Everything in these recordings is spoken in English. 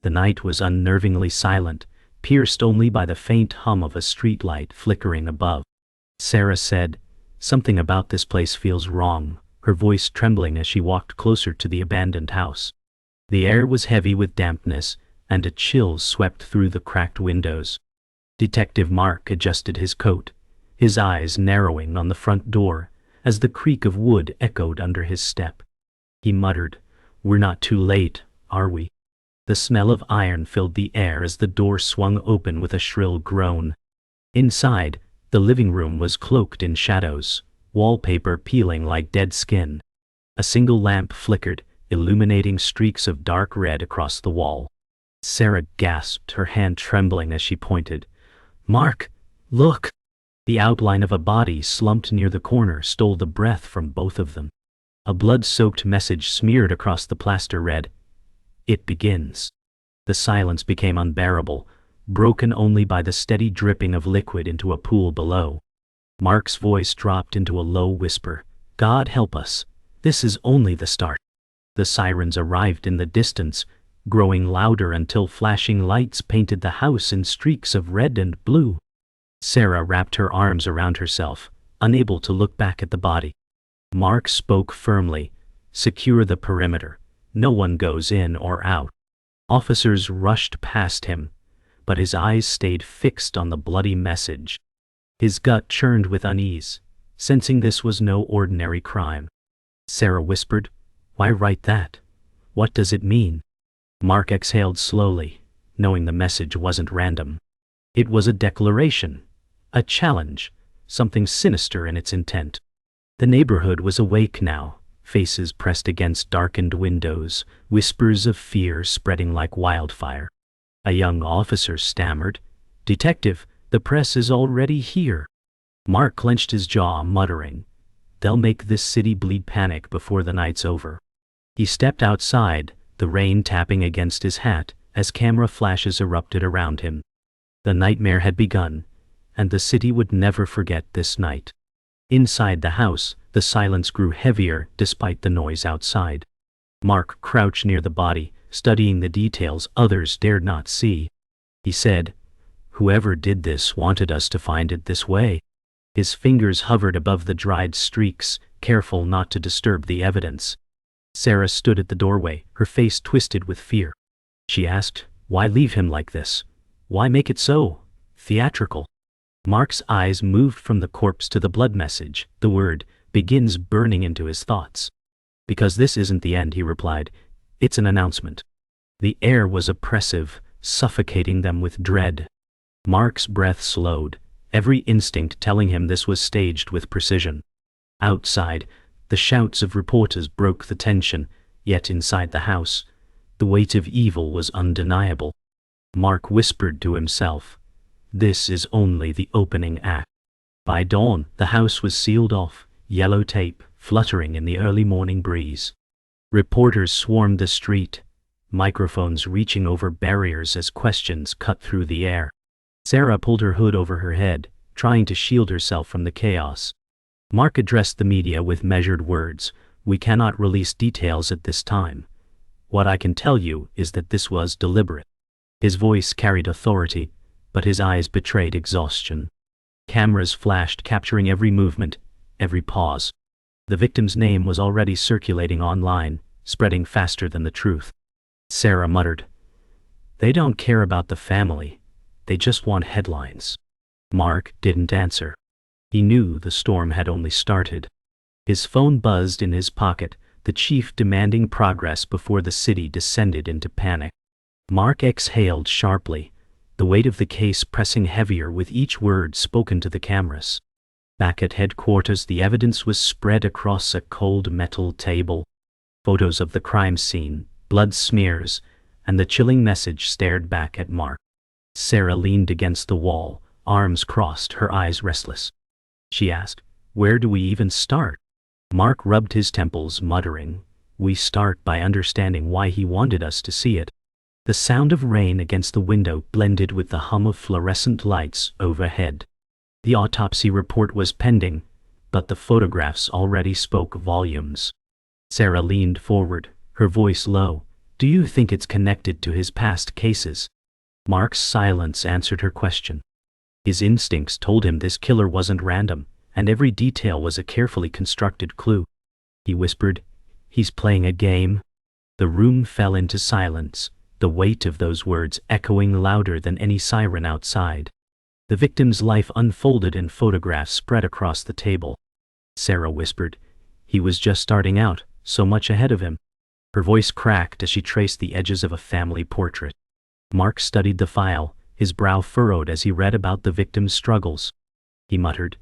The night was unnervingly silent, pierced only by the faint hum of a streetlight flickering above. Sarah said, "Something about this place feels wrong," her voice trembling as she walked closer to the abandoned house. The air was heavy with dampness, and a chill swept through the cracked windows. Detective Mark adjusted his coat, his eyes narrowing on the front door as the creak of wood echoed under his step. He muttered, "We're not too late, are we?" The smell of iron filled the air as the door swung open with a shrill groan. Inside, the living room was cloaked in shadows, wallpaper peeling like dead skin. A single lamp flickered, illuminating streaks of dark red across the wall. Sarah gasped, her hand trembling as she pointed. "Mark, look!" The outline of a body slumped near the corner stole the breath from both of them. A blood-soaked message smeared across the plaster read, "It begins." The silence became unbearable, broken only by the steady dripping of liquid into a pool below. Mark's voice dropped into a low whisper. "God help us. This is only the start." The sirens arrived in the distance, growing louder until flashing lights painted the house in streaks of red and blue. Sarah wrapped her arms around herself, unable to look back at the body. Mark spoke firmly, "Secure the perimeter. No one goes in or out." Officers rushed past him, but his eyes stayed fixed on the bloody message. His gut churned with unease, sensing this was no ordinary crime. Sarah whispered, "Why write that? What does it mean?" Mark exhaled slowly, knowing the message wasn't random. It was a declaration, a challenge, something sinister in its intent. The neighborhood was awake now, faces pressed against darkened windows, whispers of fear spreading like wildfire. A young officer stammered, "Detective, the press is already here." Mark clenched his jaw, muttering, "They'll make this city bleed panic before the night's over." He stepped outside, the rain tapping against his hat as camera flashes erupted around him. The nightmare had begun, and the city would never forget this night. Inside the house, the silence grew heavier despite the noise outside. Mark crouched near the body, studying the details others dared not see. He said, "Whoever did this wanted us to find it this way." His fingers hovered above the dried streaks, careful not to disturb the evidence. Sarah stood at the doorway, her face twisted with fear. She asked, "Why leave him like this? Why make it so theatrical?" Mark's eyes moved from the corpse to the blood message, the word "begins" burning into his thoughts. "Because this isn't the end," he replied. "It's an announcement." The air was oppressive, suffocating them with dread. Mark's breath slowed, every instinct telling him this was staged with precision. Outside, the shouts of reporters broke the tension, yet inside the house, the weight of evil was undeniable. Mark whispered to himself, "This is only the opening act." By dawn, the house was sealed off, yellow tape fluttering in the early morning breeze. Reporters swarmed the street, microphones reaching over barriers as questions cut through the air. Sarah pulled her hood over her head, trying to shield herself from the chaos. Mark addressed the media with measured words, "We cannot release details at this time. What I can tell you is that this was deliberate." His voice carried authority, but his eyes betrayed exhaustion. Cameras flashed, capturing every movement, every pause. The victim's name was already circulating online, spreading faster than the truth. Sarah muttered, "They don't care about the family. They just want headlines." Mark didn't answer. He knew the storm had only started. His phone buzzed in his pocket, the chief demanding progress before the city descended into panic. Mark exhaled sharply, the weight of the case pressing heavier with each word spoken to the cameras. Back at headquarters, the evidence was spread across a cold metal table. Photos of the crime scene, blood smears, and the chilling message stared back at Mark. Sarah leaned against the wall, arms crossed, her eyes restless. She asked, "Where do we even start?" Mark rubbed his temples, muttering, "We start by understanding why he wanted us to see it." The sound of rain against the window blended with the hum of fluorescent lights overhead. The autopsy report was pending, but the photographs already spoke volumes. Sarah leaned forward, her voice low, Do you think it's connected to his past cases? Mark's silence answered her question. His instincts told him this killer wasn't random, and every detail was a carefully constructed clue. He whispered, "He's playing a game." The room fell into silence, the weight of those words echoing louder than any siren outside. The victim's life unfolded in photographs spread across the table. Sarah whispered, "He was just starting out, so much ahead of him." Her voice cracked as she traced the edges of a family portrait. Mark studied the file, his brow furrowed as he read about the victim's struggles. He muttered,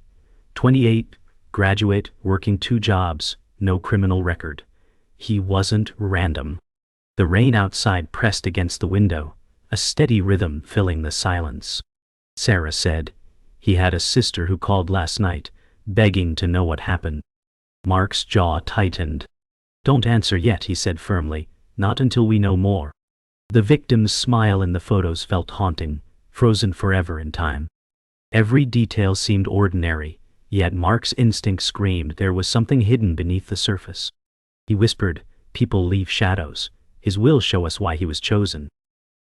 28, graduate, working 2 jobs, no criminal record. He wasn't random. The rain outside pressed against the window, a steady rhythm filling the silence. Sarah said, "He had a sister who called last night, begging to know what happened." Mark's jaw tightened. "Don't answer yet," he said firmly, "not until we know more." The victim's smile in the photos felt haunting, frozen forever in time. Every detail seemed ordinary, yet Mark's instinct screamed there was something hidden beneath the surface. He whispered, "People leave shadows. His will show us why he was chosen."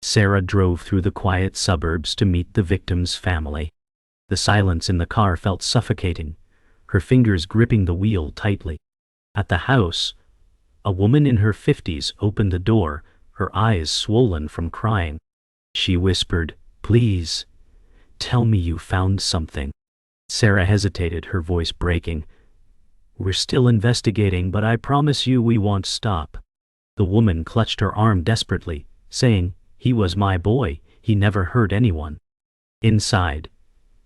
Sarah drove through the quiet suburbs to meet the victim's family. The silence in the car felt suffocating, her fingers gripping the wheel tightly. At the house, a woman in her 50s opened the door, her eyes swollen from crying. She whispered, "Please, tell me you found something." Sarah hesitated, her voice breaking. "We're still investigating, but I promise you we won't stop." The woman clutched her arm desperately, saying, "He was my boy, he never hurt anyone." Inside,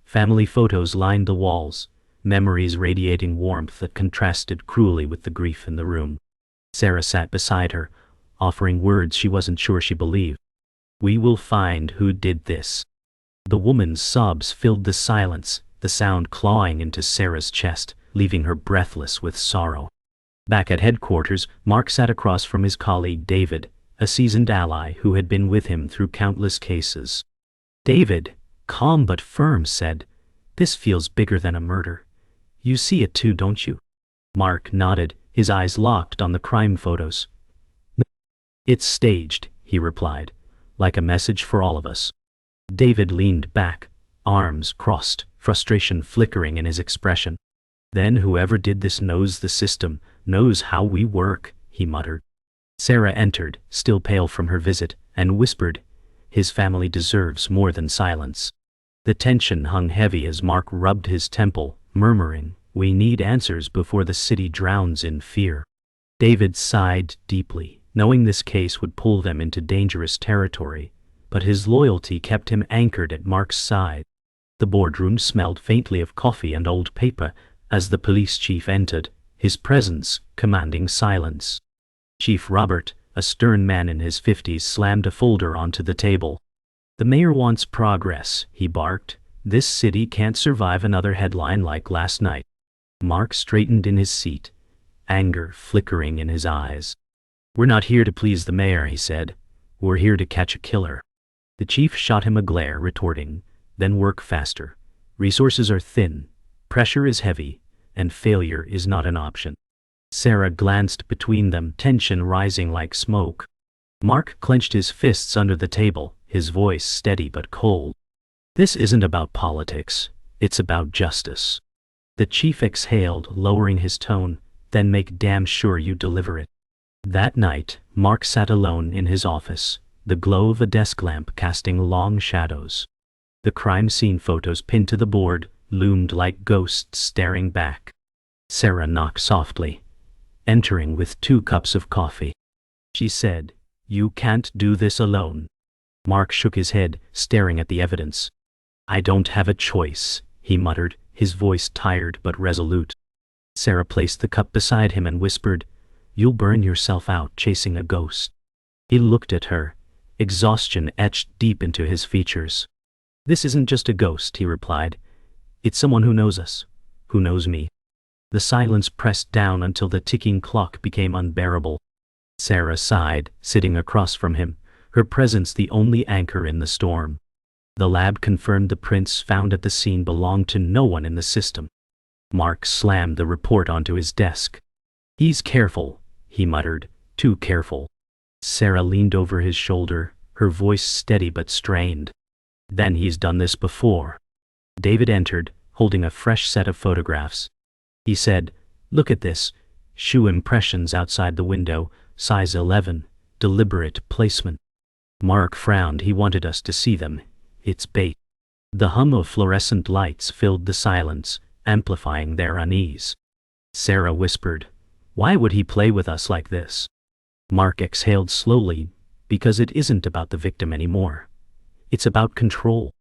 family photos lined the walls, memories radiating warmth that contrasted cruelly with the grief in the room. Sarah sat beside her, offering words she wasn't sure she believed. "We will find who did this." The woman's sobs filled the silence, the sound clawing into Sarah's chest, leaving her breathless with sorrow. Back at headquarters, Mark sat across from his colleague David, a seasoned ally who had been with him through countless cases. David, calm but firm, said, "This feels bigger than a murder. You see it too, don't you?" Mark nodded, his eyes locked on the crime photos. "It's staged," he replied, "like a message for all of us." David leaned back, arms crossed, frustration flickering in his expression. "Then whoever did this knows the system, knows how we work," he muttered. Sarah entered, still pale from her visit, and whispered, "His family deserves more than silence." The tension hung heavy as Mark rubbed his temple, murmuring, "We need answers before the city drowns in fear." David sighed deeply, knowing this case would pull them into dangerous territory, but his loyalty kept him anchored at Mark's side. The boardroom smelled faintly of coffee and old paper as the police chief entered, his presence commanding silence. Chief Robert, a stern man in his 50s, slammed a folder onto the table. "The mayor wants progress," he barked. "This city can't survive another headline like last night." Mark straightened in his seat, anger flickering in his eyes. "We're not here to please the mayor," he said. "We're here to catch a killer." The chief shot him a glare, retorting, "Then work faster. Resources are thin, pressure is heavy, and failure is not an option." Sarah glanced between them, tension rising like smoke. Mark clenched his fists under the table, his voice steady but cold. "This isn't about politics, it's about justice." The chief exhaled, lowering his tone, "Then make damn sure you deliver it." That night, Mark sat alone in his office, the glow of a desk lamp casting long shadows. The crime scene photos pinned to the board loomed like ghosts staring back. Sarah knocked softly, entering with 2 cups of coffee. She said, "You can't do this alone." Mark shook his head, staring at the evidence. "I don't have a choice," he muttered, his voice tired but resolute. Sarah placed the cup beside him and whispered, "You'll burn yourself out chasing a ghost." He looked at her, exhaustion etched deep into his features. "This isn't just a ghost," he replied. "It's someone who knows us, who knows me." The silence pressed down until the ticking clock became unbearable. Sarah sighed, sitting across from him, her presence the only anchor in the storm. The lab confirmed the prints found at the scene belonged to no one in the system. Mark slammed the report onto his desk. "He's careful," he muttered, "too careful." Sarah leaned over his shoulder, her voice steady but strained. Then he's done this before. David entered, holding a fresh set of photographs. He said, "Look at this. Shoe impressions outside the window, size 11, deliberate placement." Mark frowned. He wanted us to see them. It's bait. The hum of fluorescent lights filled the silence, amplifying their unease. Sarah whispered, "Why would he play with us like this?" Mark exhaled slowly, "Because it isn't about the victim anymore. It's about control."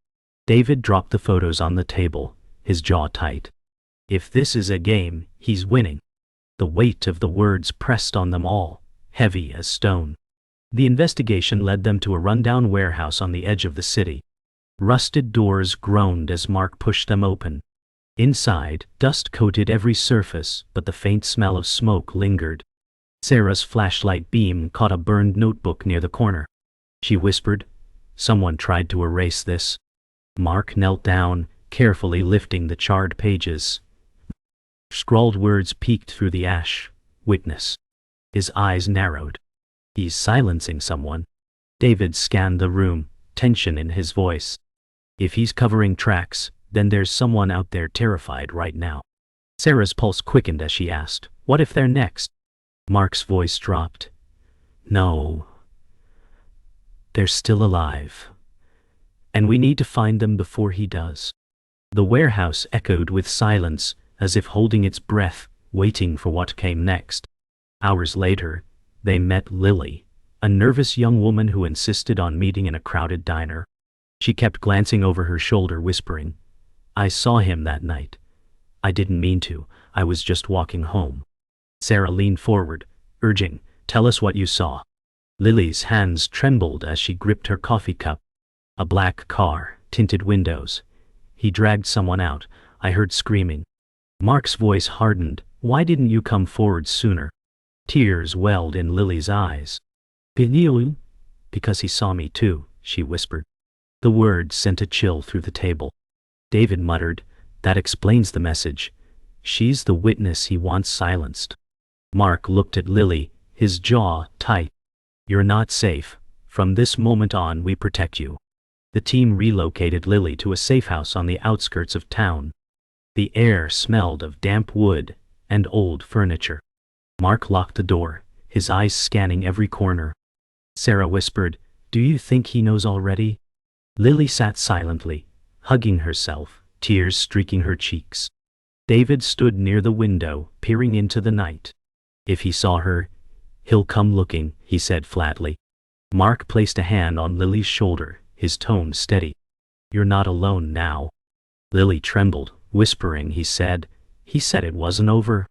David dropped the photos on the table, his jaw tight. If this is a game, he's winning. The weight of the words pressed on them all, heavy as stone. The investigation led them to a rundown warehouse on the edge of the city. Rusted doors groaned as Mark pushed them open. Inside, dust coated every surface, but the faint smell of smoke lingered. Sarah's flashlight beam caught a burned notebook near the corner. She whispered, "Someone tried to erase this." Mark knelt down, carefully lifting the charred pages. Scrawled words peeked through the ash. "Witness." His eyes narrowed. "He's silencing someone." David scanned the room, tension in his voice. "If he's covering tracks, then there's someone out there terrified right now." Sarah's pulse quickened as she asked, "What if they're next?" Mark's voice dropped. "No. They're still alive. And we need to find them before he does." The warehouse echoed with silence, as if holding its breath, waiting for what came next. Hours later, they met Lily, a nervous young woman who insisted on meeting in a crowded diner. She kept glancing over her shoulder, whispering, "I saw him that night. I didn't mean to, I was just walking home." Sarah leaned forward, urging, "Tell us what you saw." Lily's hands trembled as she gripped her coffee cup. A black car, tinted windows. "He dragged someone out. I heard screaming." Mark's voice hardened. "Why didn't you come forward sooner?" Tears welled in Lily's eyes. "Because he saw me too," she whispered. The words sent a chill through the table. David muttered, "That explains the message. She's the witness he wants silenced." Mark looked at Lily, his jaw tight. "You're not safe. From this moment on, we protect you." The team relocated Lily to a safe house on the outskirts of town. The air smelled of damp wood and old furniture. Mark locked the door, his eyes scanning every corner. Sarah whispered, "Do you think he knows already?" Lily sat silently, hugging herself, tears streaking her cheeks. David stood near the window, peering into the night. "If he saw her, he'll come looking," he said flatly. Mark placed a hand on Lily's shoulder, his tone steady. "You're not alone now." Lily trembled, whispering, He said it wasn't over."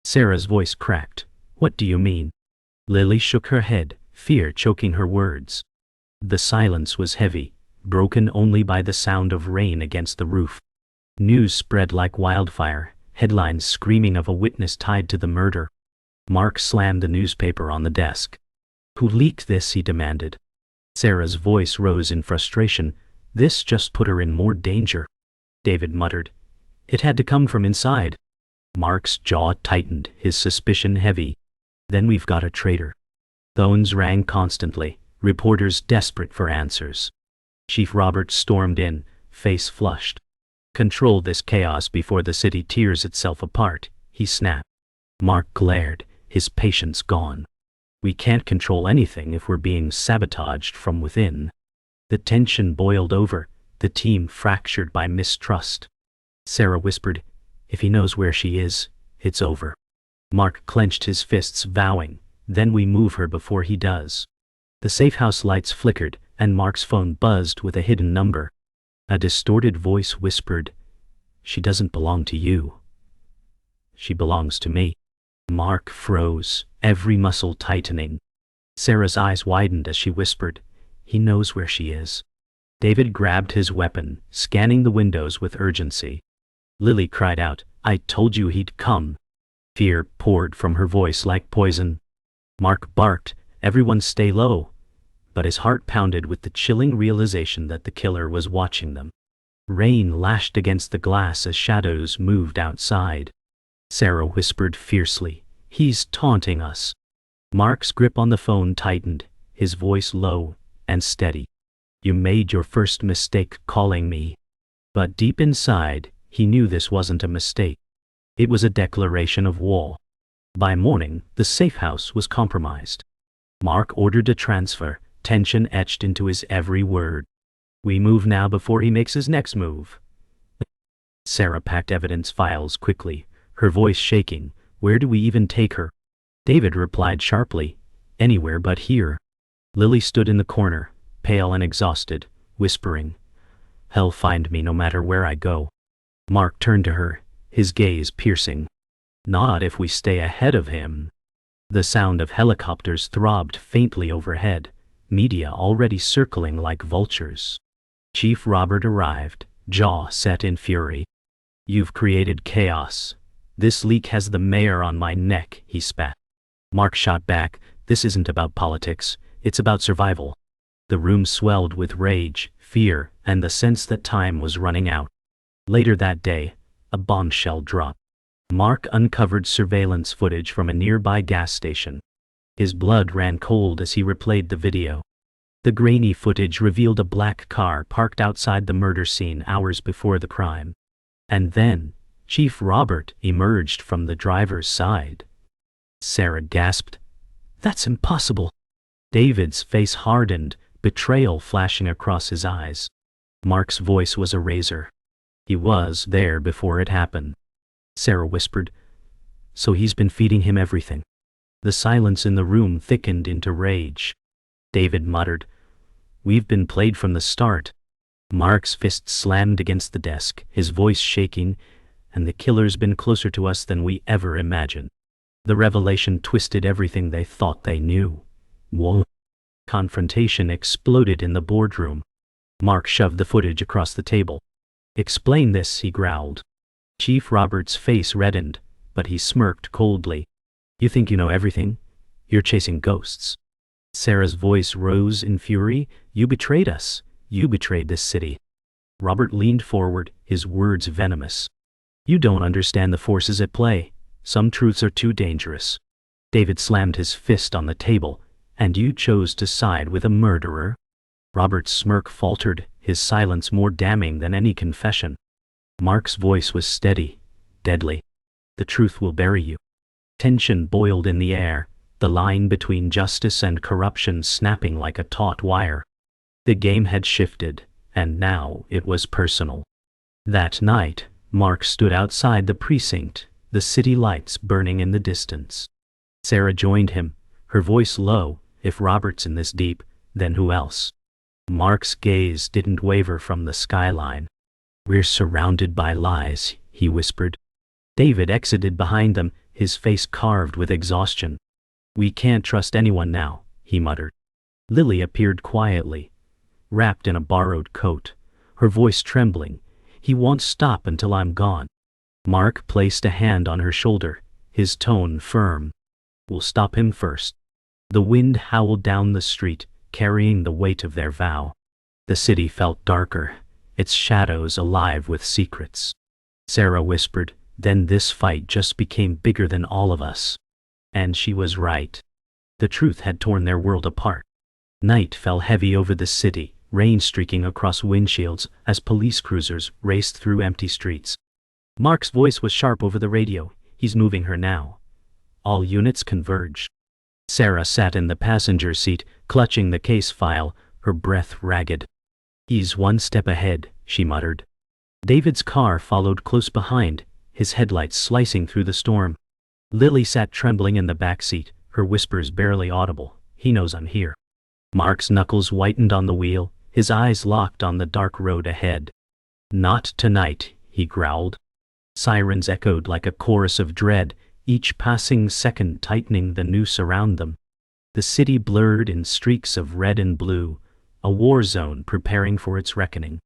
Sarah's voice cracked. "What do you mean?" Lily shook her head, fear choking her words. The silence was heavy, broken only by the sound of rain against the roof. News spread like wildfire, headlines screaming of a witness tied to the murder. Mark slammed the newspaper on the desk. "Who leaked this?" he demanded. Sarah's voice rose in frustration. "This just put her in more danger." David muttered, "It had to come from inside." Mark's jaw tightened, his suspicion heavy. "Then we've got a traitor." Phones rang constantly, reporters desperate for answers. Chief Roberts stormed in, face flushed. "Control this chaos before the city tears itself apart," he snapped. Mark glared, his patience gone. "We can't control anything if we're being sabotaged from within." The tension boiled over, the team fractured by mistrust. Sarah whispered, "If he knows where she is, it's over." Mark clenched his fists, vowing, "Then we move her before he does." The safe house lights flickered, and Mark's phone buzzed with a hidden number. A distorted voice whispered, "She doesn't belong to you. She belongs to me." Mark froze, every muscle tightening. Sarah's eyes widened as she whispered, "He knows where she is." David grabbed his weapon, scanning the windows with urgency. Lily cried out, "I told you he'd come." Fear poured from her voice like poison. Mark barked, "Everyone stay low." But his heart pounded with the chilling realization that the killer was watching them. Rain lashed against the glass as shadows moved outside. Sarah whispered fiercely, "He's taunting us." Mark's grip on the phone tightened, his voice low and steady. You made your first mistake calling me. But deep inside, he knew this wasn't a mistake. It was a declaration of war. By morning, the safe house was compromised. Mark ordered a transfer, tension etched into his every word. We move now before he makes his next move. Sarah packed evidence files quickly, her voice shaking. Where do we even take her? David replied sharply, anywhere but here. Lily stood in the corner, pale and exhausted, whispering, Hell find me no matter where I go. Mark turned to her, his gaze piercing. Not if we stay ahead of him. The sound of helicopters throbbed faintly overhead, media already circling like vultures. Chief Robert arrived, jaw set in fury. You've created chaos. This leak has the mayor on my neck, he spat. Mark shot back, this isn't about politics, it's about survival. The room swelled with rage, fear, and the sense that time was running out. Later that day, a bombshell dropped. Mark uncovered surveillance footage from a nearby gas station. His blood ran cold as he replayed the video. The grainy footage revealed a black car parked outside the murder scene hours before the crime. And then, Chief Robert emerged from the driver's side. Sarah gasped. That's impossible. David's face hardened, betrayal flashing across his eyes. Mark's voice was a razor. He was there before it happened. Sarah whispered, So he's been feeding him everything. The silence in the room thickened into rage. David muttered, We've been played from the start. Mark's fist slammed against the desk, his voice shaking, and the killer's been closer to us than we ever imagined. The revelation twisted everything they thought they knew. Whoa. Confrontation exploded in the boardroom. Mark shoved the footage across the table. Explain this, he growled. Chief Robert's face reddened, but he smirked coldly. You think you know everything? You're chasing ghosts. Sarah's voice rose in fury. You betrayed us. You betrayed this city. Robert leaned forward, his words venomous. You don't understand the forces at play. Some truths are too dangerous. David slammed his fist on the table. And you chose to side with a murderer? Robert's smirk faltered, his silence more damning than any confession. Mark's voice was steady, deadly. The truth will bury you. Tension boiled in the air, the line between justice and corruption snapping like a taut wire. The game had shifted, and now it was personal. That night, Mark stood outside the precinct, the city lights burning in the distance. Sarah joined him, her voice low. If Robert's in this deep, then who else? Mark's gaze didn't waver from the skyline. We're surrounded by lies, he whispered. David exited behind them, his face carved with exhaustion. We can't trust anyone now, he muttered. Lily appeared quietly, wrapped in a borrowed coat, her voice trembling. He won't stop until I'm gone. Mark placed a hand on her shoulder, his tone firm. We'll stop him first. The wind howled down the street, carrying the weight of their vow. The city felt darker, its shadows alive with secrets. Sarah whispered, Then this fight just became bigger than all of us. And she was right. The truth had torn their world apart. Night fell heavy over the city, rain streaking across windshields as police cruisers raced through empty streets. Mark's voice was sharp over the radio. He's moving her now. All units converge. Sarah sat in the passenger seat, clutching the case file, her breath ragged. He's one step ahead, she muttered. David's car followed close behind, his headlights slicing through the storm. Lily sat trembling in the back seat, her whispers barely audible. He knows I'm here. Mark's knuckles whitened on the wheel, his eyes locked on the dark road ahead. Not tonight, he growled. Sirens echoed like a chorus of dread, each passing second tightening the noose around them. The city blurred in streaks of red and blue, a war zone preparing for its reckoning.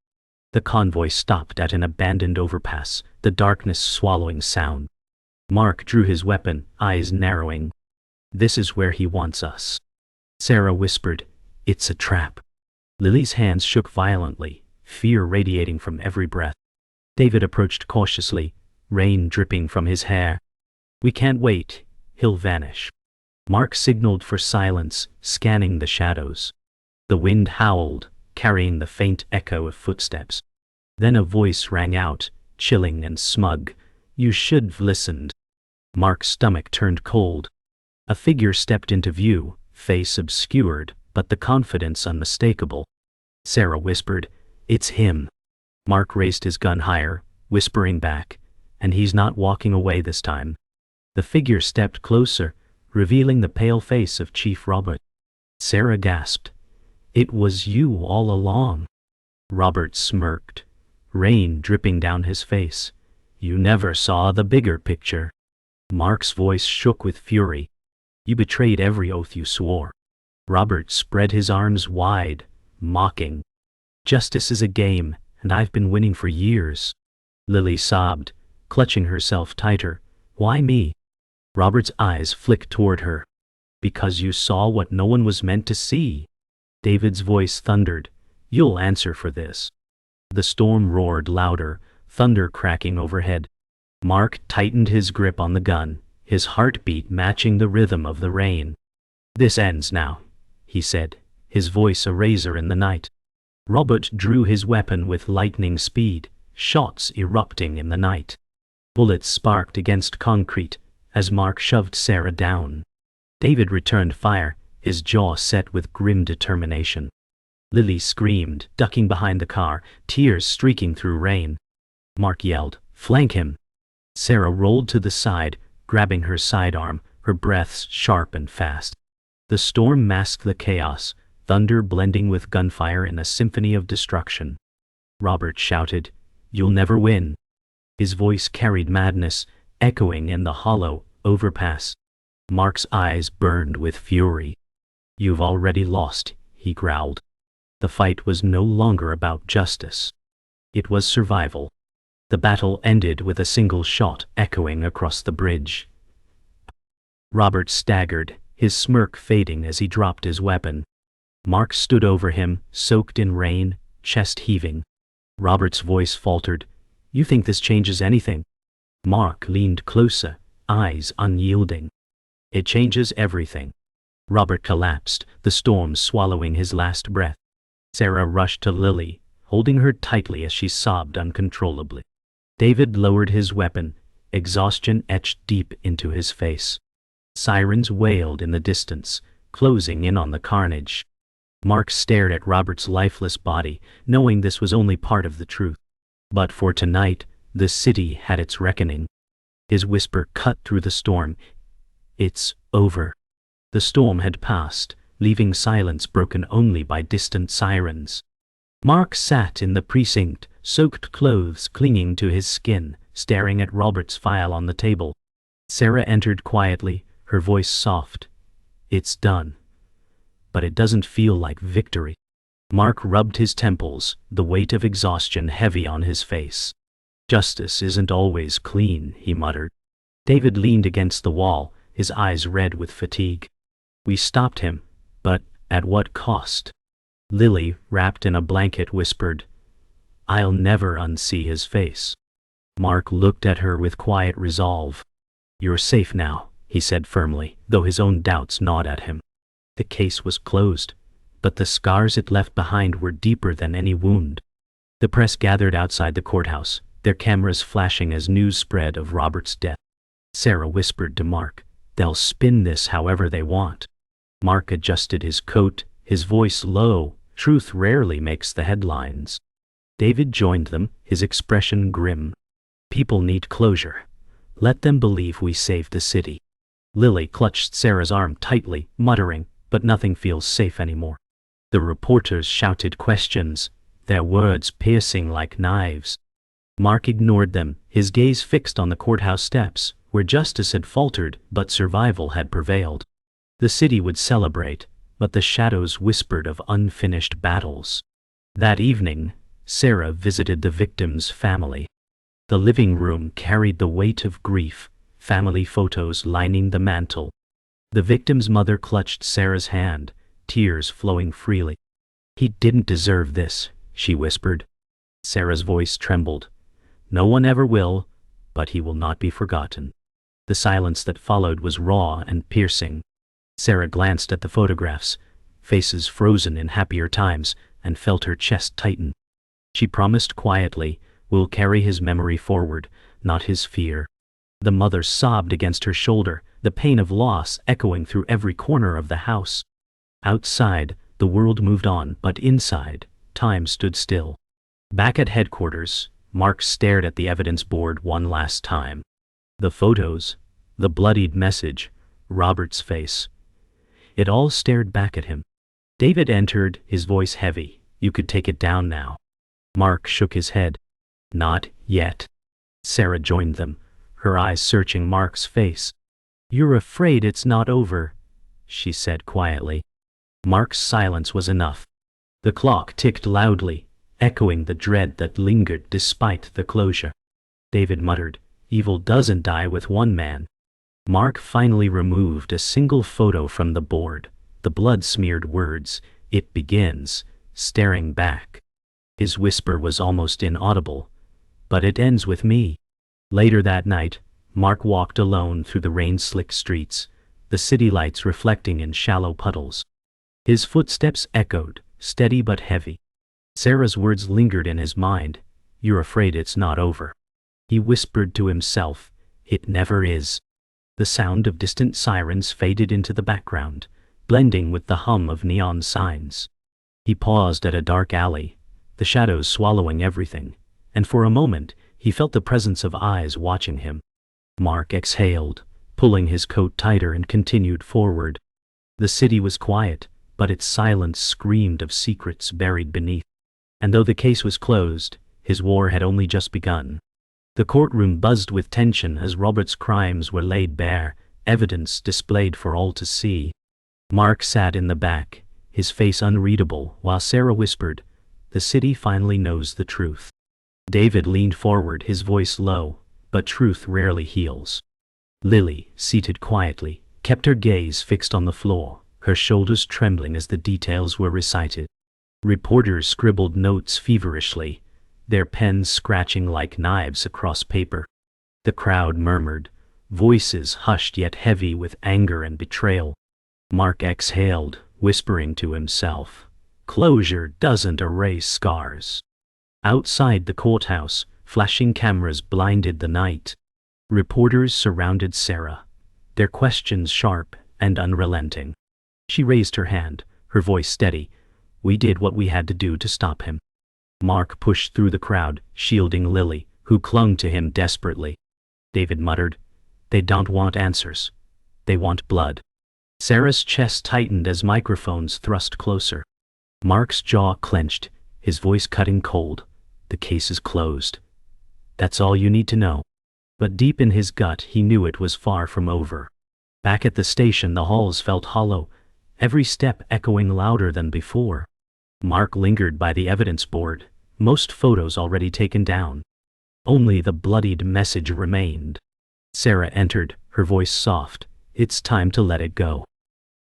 The convoy stopped at an abandoned overpass, the darkness swallowing sound. Mark drew his weapon, eyes narrowing. This is where he wants us. Sarah whispered, It's a trap. Lily's hands shook violently, fear radiating from every breath. David approached cautiously, rain dripping from his hair. We can't wait, he'll vanish. Mark signaled for silence, scanning the shadows. The wind howled, carrying the faint echo of footsteps. Then a voice rang out, chilling and smug. "You should've listened." Mark's stomach turned cold. A figure stepped into view, face obscured, but the confidence unmistakable. Sarah whispered, "It's him." Mark raised his gun higher, whispering back, "And he's not walking away this time." The figure stepped closer, revealing the pale face of Chief Robert. Sarah gasped, "It was you all along." Robert smirked, rain dripping down his face. "You never saw the bigger picture." Mark's voice shook with fury. "You betrayed every oath you swore." Robert spread his arms wide, mocking. "Justice is a game, and I've been winning for years." Lily sobbed, clutching herself tighter. "Why me?" Robert's eyes flicked toward her. "Because you saw what no one was meant to see." David's voice thundered, "You'll answer for this." The storm roared louder, thunder cracking overhead. Mark tightened his grip on the gun, his heartbeat matching the rhythm of the rain. "This ends now," he said, his voice a razor in the night. Robert drew his weapon with lightning speed, shots erupting in the night. Bullets sparked against concrete as Mark shoved Sarah down. David returned fire, his jaw set with grim determination. Lily screamed, ducking behind the car, tears streaking through rain. Mark yelled, "Flank him!" Sarah rolled to the side, grabbing her sidearm, her breaths sharp and fast. The storm masked the chaos, thunder blending with gunfire in a symphony of destruction. Robert shouted, "You'll never win." His voice carried madness, echoing in the hollow overpass. Mark's eyes burned with fury. "You've already lost," he growled. The fight was no longer about justice. It was survival. The battle ended with a single shot echoing across the bridge. Robert staggered, his smirk fading as he dropped his weapon. Mark stood over him, soaked in rain, chest heaving. Robert's voice faltered, "You think this changes anything?" Mark leaned closer, eyes unyielding. "It changes everything." Robert collapsed, the storm swallowing his last breath. Sarah rushed to Lily, holding her tightly as she sobbed uncontrollably. David lowered his weapon, exhaustion etched deep into his face. Sirens wailed in the distance, closing in on the carnage. Mark stared at Robert's lifeless body, knowing this was only part of the truth. But for tonight, the city had its reckoning. His whisper cut through the storm. "It's over." The storm had passed, leaving silence broken only by distant sirens. Mark sat in the precinct, soaked clothes clinging to his skin, staring at Robert's file on the table. Sarah entered quietly, her voice soft. "It's done. But it doesn't feel like victory." Mark rubbed his temples, the weight of exhaustion heavy on his face. "Justice isn't always clean," he muttered. David leaned against the wall, his eyes red with fatigue. "We stopped him, but at what cost?" Lily, wrapped in a blanket, whispered, "I'll never unsee his face." Mark looked at her with quiet resolve. "You're safe now," he said firmly, though his own doubts gnawed at him. The case was closed, but the scars it left behind were deeper than any wound. The press gathered outside the courthouse, their cameras flashing as news spread of Robert's death. Sarah whispered to Mark, "They'll spin this however they want." Mark adjusted his coat, his voice low. Truth rarely makes the headlines. David joined them, his expression grim. "People need closure. Let them believe we saved the city." Lily clutched Sarah's arm tightly, muttering, "But nothing feels safe anymore." The reporters shouted questions, their words piercing like knives. Mark ignored them, his gaze fixed on the courthouse steps, where justice had faltered but survival had prevailed. The city would celebrate, but the shadows whispered of unfinished battles. That evening, Sarah visited the victim's family. The living room carried the weight of grief, family photos lining the mantel. The victim's mother clutched Sarah's hand, tears flowing freely. "He didn't deserve this," she whispered. Sarah's voice trembled. "No one ever will, but he will not be forgotten." The silence that followed was raw and piercing. Sarah glanced at the photographs, faces frozen in happier times, and felt her chest tighten. She promised quietly, "We'll carry his memory forward, not his fear." The mother sobbed against her shoulder, the pain of loss echoing through every corner of the house. Outside, the world moved on, but inside, time stood still. Back at headquarters, Mark stared at the evidence board one last time. The photos, the bloodied message, Robert's face. It all stared back at him. David entered, his voice heavy. "You could take it down now." Mark shook his head. "Not yet." Sarah joined them, her eyes searching Mark's face. "You're afraid it's not over," she said quietly. Mark's silence was enough. The clock ticked loudly, echoing the dread that lingered despite the closure. David muttered, "Evil doesn't die with one man." Mark finally removed a single photo from the board, the blood-smeared words, "It begins," staring back. His whisper was almost inaudible, "But it ends with me." Later that night, Mark walked alone through the rain-slicked streets, the city lights reflecting in shallow puddles. His footsteps echoed, steady but heavy. Sarah's words lingered in his mind, "You're afraid it's not over." He whispered to himself, "It never is." The sound of distant sirens faded into the background, blending with the hum of neon signs. He paused at a dark alley, the shadows swallowing everything, and for a moment he felt the presence of eyes watching him. Mark exhaled, pulling his coat tighter and continued forward. The city was quiet, but its silence screamed of secrets buried beneath. And though the case was closed, his war had only just begun. The courtroom buzzed with tension as Robert's crimes were laid bare, evidence displayed for all to see. Mark sat in the back, his face unreadable, while Sarah whispered, "The city finally knows the truth." David leaned forward, his voice low, but truth rarely heals. Lily, seated quietly, kept her gaze fixed on the floor, her shoulders trembling as the details were recited. Reporters scribbled notes feverishly, their pens scratching like knives across paper. The crowd murmured, voices hushed yet heavy with anger and betrayal. Mark exhaled, whispering to himself, "Closure doesn't erase scars." Outside the courthouse, flashing cameras blinded the night. Reporters surrounded Sarah, their questions sharp and unrelenting. She raised her hand, her voice steady. "We did what we had to do to stop him." Mark pushed through the crowd, shielding Lily, who clung to him desperately. David muttered, "They don't want answers. They want blood." Sarah's chest tightened as microphones thrust closer. Mark's jaw clenched, his voice cutting cold. "The case is closed. That's all you need to know." But deep in his gut he knew it was far from over. Back at the station the halls felt hollow, every step echoing louder than before. Mark lingered by the evidence board, most photos already taken down. Only the bloodied message remained. Sarah entered, her voice soft, "It's time to let it go."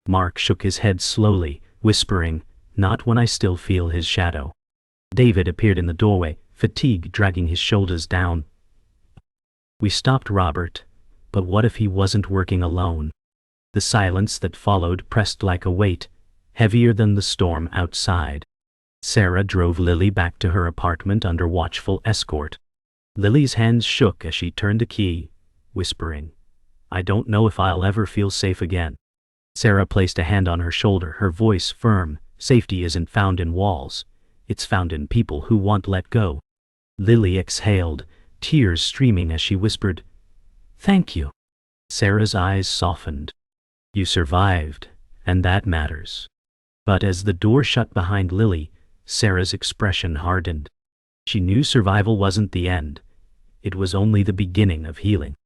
Mark shook his head slowly, whispering, "Not when I still feel his shadow." David appeared in the doorway, fatigue dragging his shoulders down. "We stopped Robert, but what if he wasn't working alone?" The silence that followed pressed like a weight, heavier than the storm outside. Sarah drove Lily back to her apartment under watchful escort. Lily's hands shook as she turned the key, whispering, "I don't know if I'll ever feel safe again." Sarah placed a hand on her shoulder, her voice firm. "Safety isn't found in walls. It's found in people who won't let go." Lily exhaled, tears streaming as she whispered, "Thank you." Sarah's eyes softened. "You survived, and that matters." But as the door shut behind Lily, Sarah's expression hardened. She knew survival wasn't the end. It was only the beginning of healing.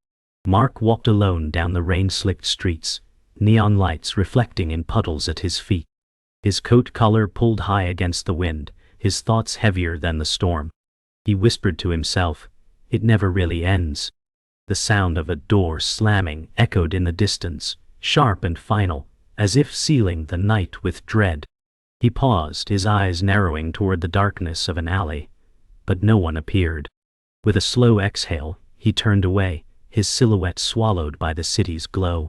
Mark walked alone down the rain-slicked streets, neon lights reflecting in puddles at his feet. His coat collar pulled high against the wind, his thoughts heavier than the storm. He whispered to himself, "It never really ends." The sound of a door slamming echoed in the distance, sharp and final, as if sealing the night with dread. He paused, his eyes narrowing toward the darkness of an alley, but no one appeared. With a slow exhale, he turned away, his silhouette swallowed by the city's glow.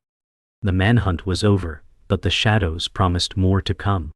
The manhunt was over, but the shadows promised more to come.